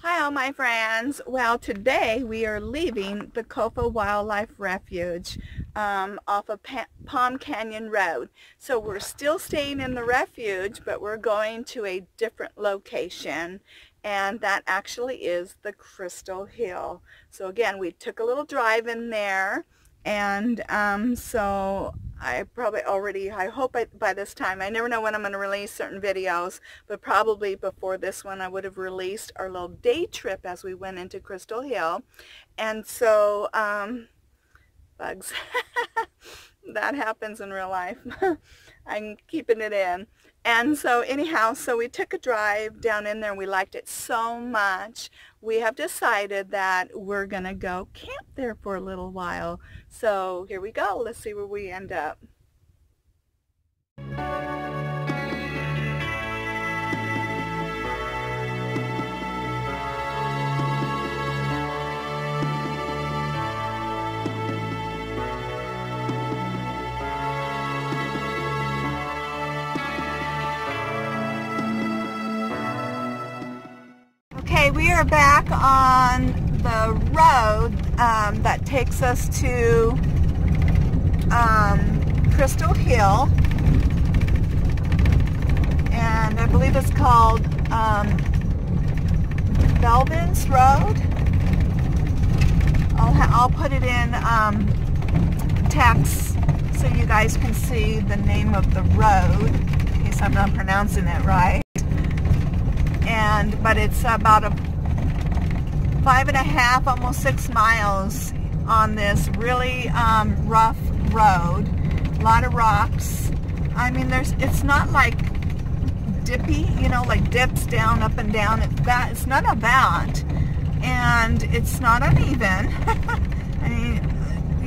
Hi all my friends. Well, today we are leaving the Kofa Wildlife Refuge off of Palm Canyon Road. So we're still staying in the refuge, but we're going to a different location, and that actually is the Crystal Hill. So again, we took a little drive in there, and so I hope by this time, I never know when I'm going to release certain videos, but probably before this one I would have released our little day trip as we went into Crystal Hill. And so, bugs, that happens in real life. I'm keeping it in. And so anyhow, so we took a drive down in there and we liked it so much. We have decided that we're going to go camp there for a little while. So here we go. Let's see where we end up. Okay, we are back on the road that takes us to Crystal Hill, and I believe it's called Belvin's Road. I'll put it in text so you guys can see the name of the road, in case I'm not pronouncing it right. But it's about a 5.5, almost 6 miles on this really rough road. A lot of rocks. I mean, it's not like dippy, you know, like dips down, up and down. It's none of that, and it's not uneven. I mean,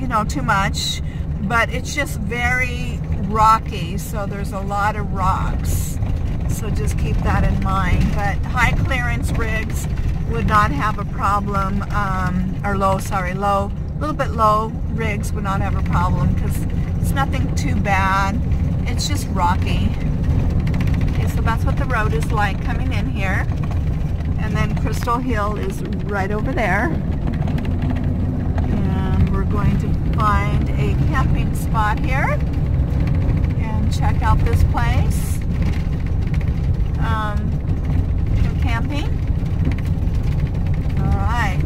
you know, too much, but it's just very rocky. So there's a lot of rocks. So just keep that in mind. But high clearance rigs would not have a problem, or low rigs would not have a problem, because it's nothing too bad. It's just rocky. Okay, so that's what the road is like coming in here. And then Crystal Hill is right over there. And we're going to find a camping spot here and check out this place. For camping. All right.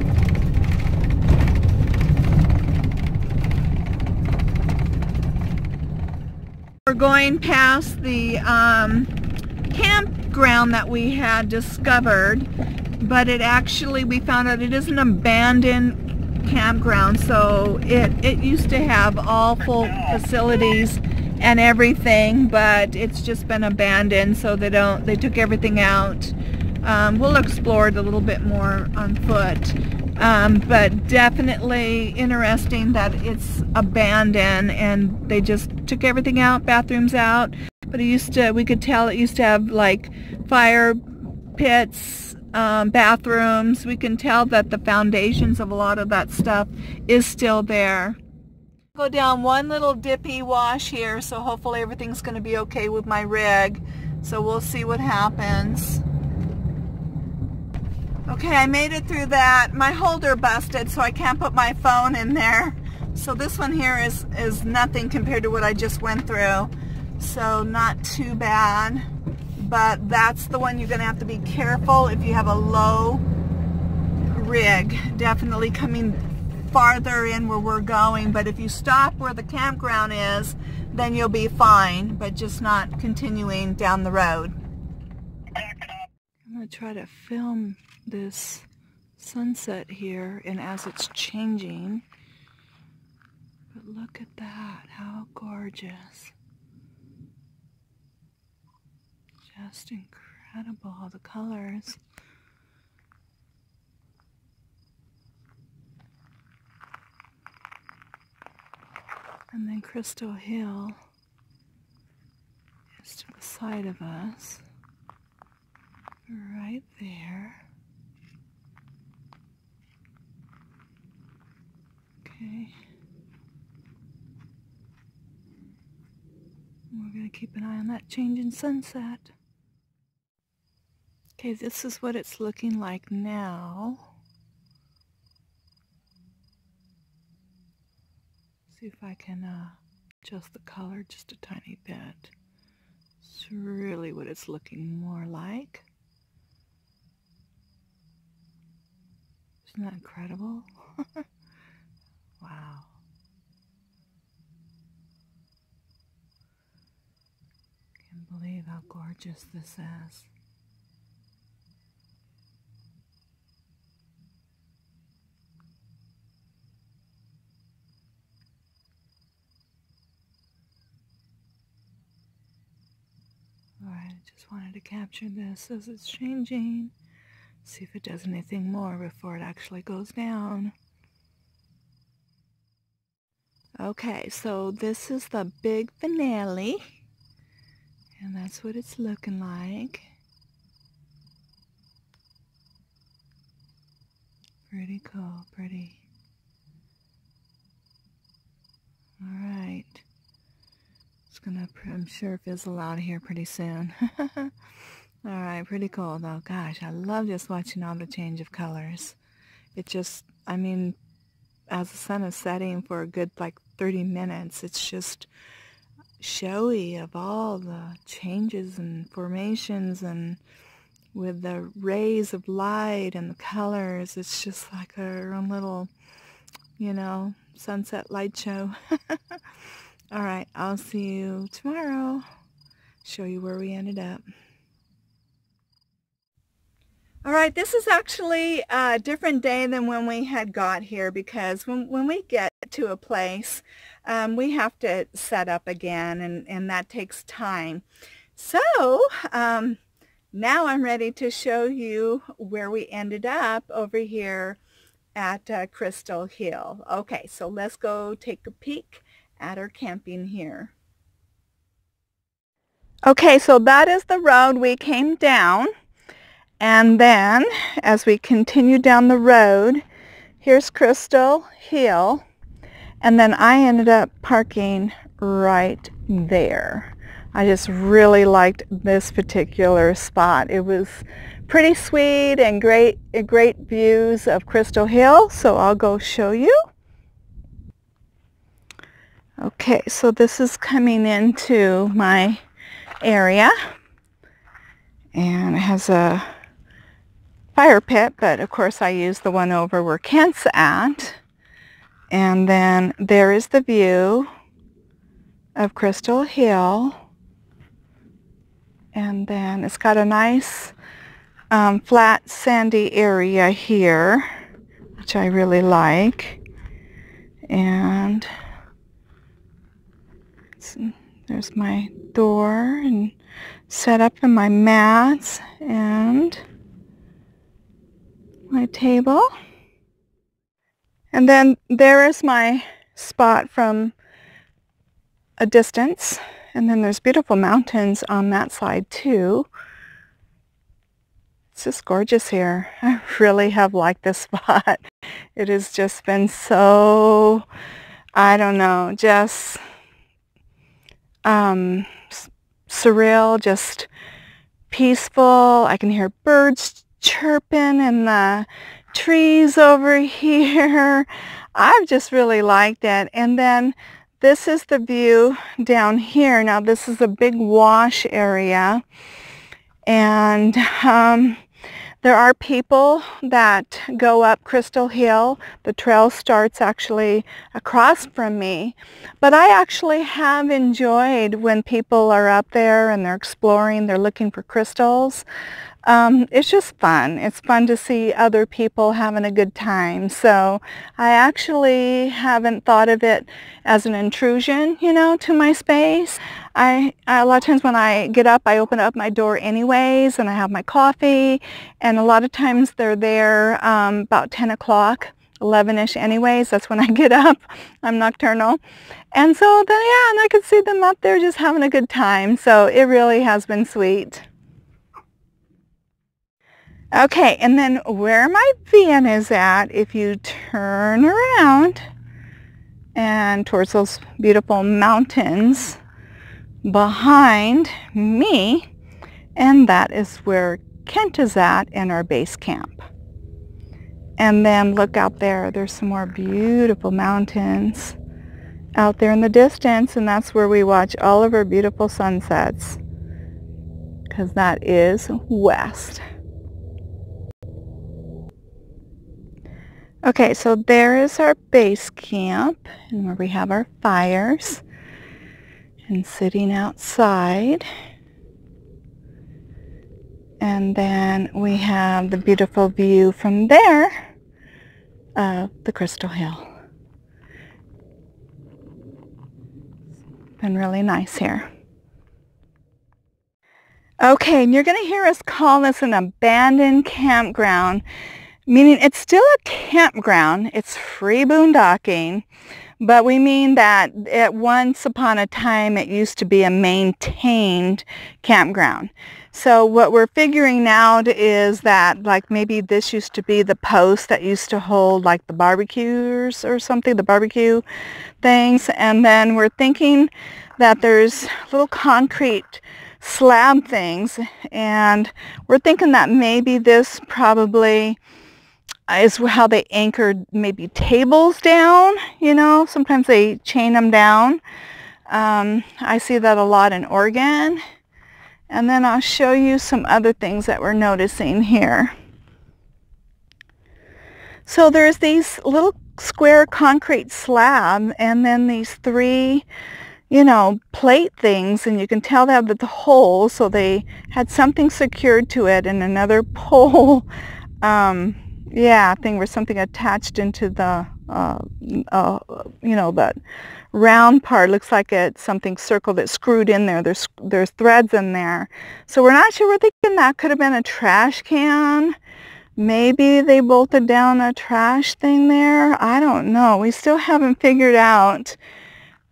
We're going past the campground that we had discovered, but we found out it is an abandoned campground. So it used to have all full facilities and everything, but it's just been abandoned, so they took everything out. We'll explore it a little bit more on foot, but definitely interesting that it's abandoned and they just took everything out, bathrooms out. But we could tell it used to have like fire pits, bathrooms. We can tell that the foundations of a lot of that stuff is still there. Go down one little dippy wash here, so hopefully everything's going to be okay with my rig. So we'll see what happens. Okay, I made it through that. My holder busted, so I can't put my phone in there. So this one here is nothing compared to what I just went through. So not too bad. But that's the one you're going to have to be careful if you have a low rig. Definitely coming farther in where we're going, but if you stop where the campground is, then you'll be fine, but just not continuing down the road. I'm going to try to film this sunset here and as it's changing, but look at that, how gorgeous. Just incredible, all the colors. And then Crystal Hill is to the side of us, right there. Okay. We're going to keep an eye on that changing sunset. Okay, this is what it's looking like now. See if I can adjust the color just a tiny bit. It's really what it's looking more like. Isn't that incredible? Wow. Can't believe how gorgeous this is. Alright, I just wanted to capture this as it's changing. See if it does anything more before it actually goes down. Okay, so this is the big finale. And that's what it's looking like. Pretty cool, pretty. Alright. It's gonna, I'm sure, fizzle out of here pretty soon. Alright, pretty cool though. Gosh, I love just watching all the change of colors. It just, I mean, as the sun is setting for a good like 30 minutes, it's just showy of all the changes and formations, and with the rays of light and the colors, it's just like our own little, you know, sunset light show. Alright, I'll see you tomorrow. Show you where we ended up. Alright, this is actually a different day than when we had got here, because when we get to a place, we have to set up again, and that takes time. So, now I'm ready to show you where we ended up over here at Crystal Hill. Okay, so let's go take a peek at our camping here. Okay, so that is the road we came down. And then, as we continue down the road, here's Crystal Hill, and then I ended up parking right there. I just really liked this particular spot. It was pretty sweet and great views of Crystal Hill, so I'll go show you. Okay, so this is coming into my area, and it has a fire pit, but of course I use the one over where Kent's at. And then there is the view of Crystal Hill, and then it's got a nice flat sandy area here, which I really like. And there's my door and set up in my mats and my table. And then there is my spot from a distance, and then there's beautiful mountains on that side too. It's just gorgeous here. I really have liked this spot. It has just been so, I don't know, just surreal, just peaceful. I can hear birds chirping in the trees over here. I've just really liked it. And then this is the view down here. Now this is a big wash area, and there are people that go up Crystal Hill. The trail starts actually across from me, but I actually have enjoyed when people are up there and they're exploring, they're looking for crystals. It's just fun. It's fun to see other people having a good time. So I actually haven't thought of it as an intrusion, you know, to my space. A lot of times when I get up, I open up my door anyways, and I have my coffee, and a lot of times they're there about 10 o'clock, 11-ish anyways. That's when I get up. I'm nocturnal. And so then, yeah, and I could see them up there just having a good time. So it really has been sweet. Okay, and then where my van is at, if you turn around and towards those beautiful mountains behind me, and that is where Kent is at and our base camp. And then look out there, there's some more beautiful mountains out there in the distance, and that's where we watch all of our beautiful sunsets, because that is west. Okay, so there is our base camp, and where we have our fires and sitting outside. And then we have the beautiful view from there of the Crystal Hill. Been really nice here. Okay, and you're going to hear us call this an abandoned campground, meaning it's still a campground. It's free boondocking, but we mean that once upon a time it used to be a maintained campground. So what we're figuring out is that like maybe this used to be the post that used to hold like the barbecues or something, the barbecue things, and then we're thinking that there's little concrete slab things, and we're thinking that maybe this probably is how they anchored maybe tables down, you know, sometimes they chain them down. I see that a lot in Oregon. And then I'll show you some other things that we're noticing here. So there's these little square concrete slab, and then these three, you know, plate things, and you can tell they have the hole, so they had something secured to it, and another pole, thing where something attached into the, you know, the round part. Looks like it's something circled that's screwed in there. There's threads in there. So we're not sure. We're thinking that could have been a trash can. Maybe they bolted down a trash thing there. I don't know. We still haven't figured out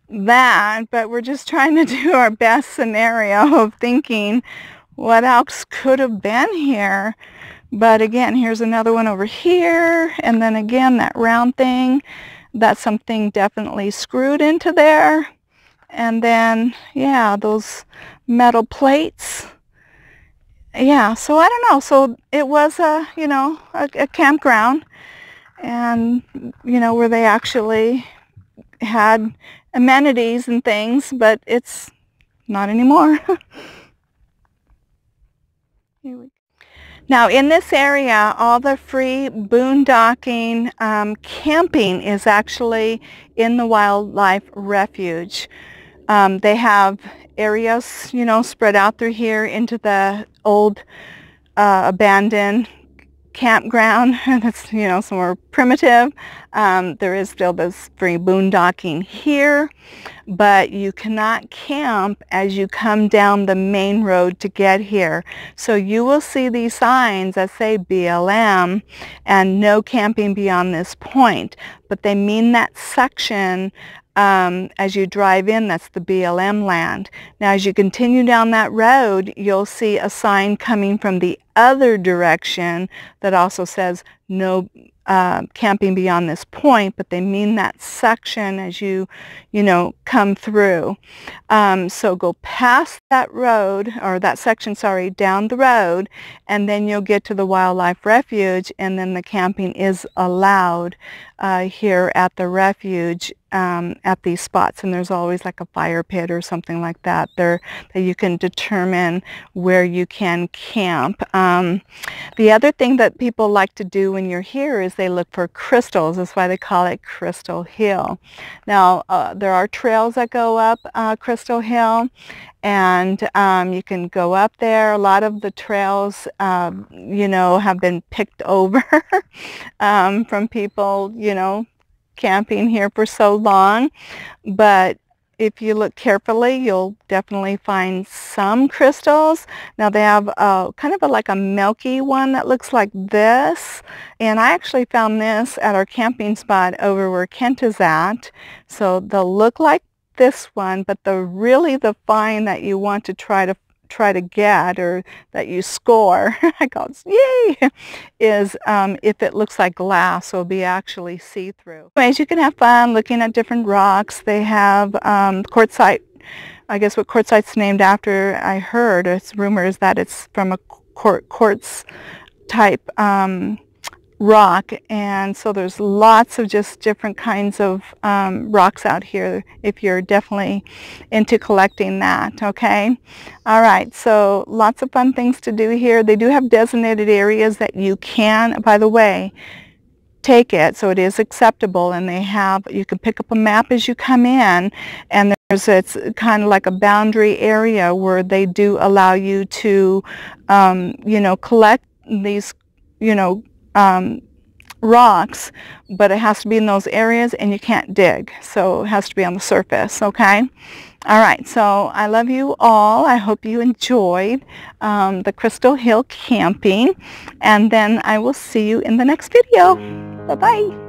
that, but we're just trying to do our best scenario of thinking what else could have been here. But again, here's another one over here, and then again that round thing, that's something definitely screwed into there. And then yeah, those metal plates. Yeah, so I don't know. So it was a, you know, a campground, and you know, where they actually had amenities and things, but it's not anymore. Here we go. Now in this area, all the free boondocking camping is actually in the Wildlife Refuge. They have areas, you know, spread out through here into the old abandoned campground that's, you know, somewhere primitive. There is still this free boondocking here, but you cannot camp as you come down the main road to get here. So you will see these signs that say BLM and no camping beyond this point, but they mean that section as you drive in, that's the BLM land. Now as you continue down that road, you'll see a sign coming from the other direction that also says no camping beyond this point, but they mean that section as you know, come through. So go past that road, or that section, sorry, down the road, and then you'll get to the Wildlife Refuge, and then the camping is allowed here at the refuge at these spots. And there's always like a fire pit or something like that there that you can determine where you can camp. The other thing that people like to do when you're here is they look for crystals. That's why they call it Crystal Hill. Now there are trails that go up Crystal Hill, and you can go up there. A lot of the trails you know, have been picked over from people, you know, camping here for so long, but if you look carefully, you'll definitely find some crystals. Now they have kind of like a milky one that looks like this, and I actually found this at our camping spot over where Kent is at. So they'll look like this one, but the find that you want to try to get, or that you score, I call it, yay, is if it looks like glass, so it'll be actually see-through. Anyways, you can have fun looking at different rocks. They have quartzite, I guess what quartzite's named after, I heard, it's rumors that it's from a quartz type rock, and so there's lots of just different kinds of rocks out here if you're definitely into collecting that. Okay, all right, so lots of fun things to do here. They do have designated areas that you can, by the way, take it, so it is acceptable, and they have, you can pick up a map as you come in, and it's kind of like a boundary area where they do allow you to you know, collect these, you know, rocks, but it has to be in those areas, and you can't dig, so it has to be on the surface. Okay, all right, so I love you all. I hope you enjoyed the Crystal Hill camping, and then I will see you in the next video. Bye bye.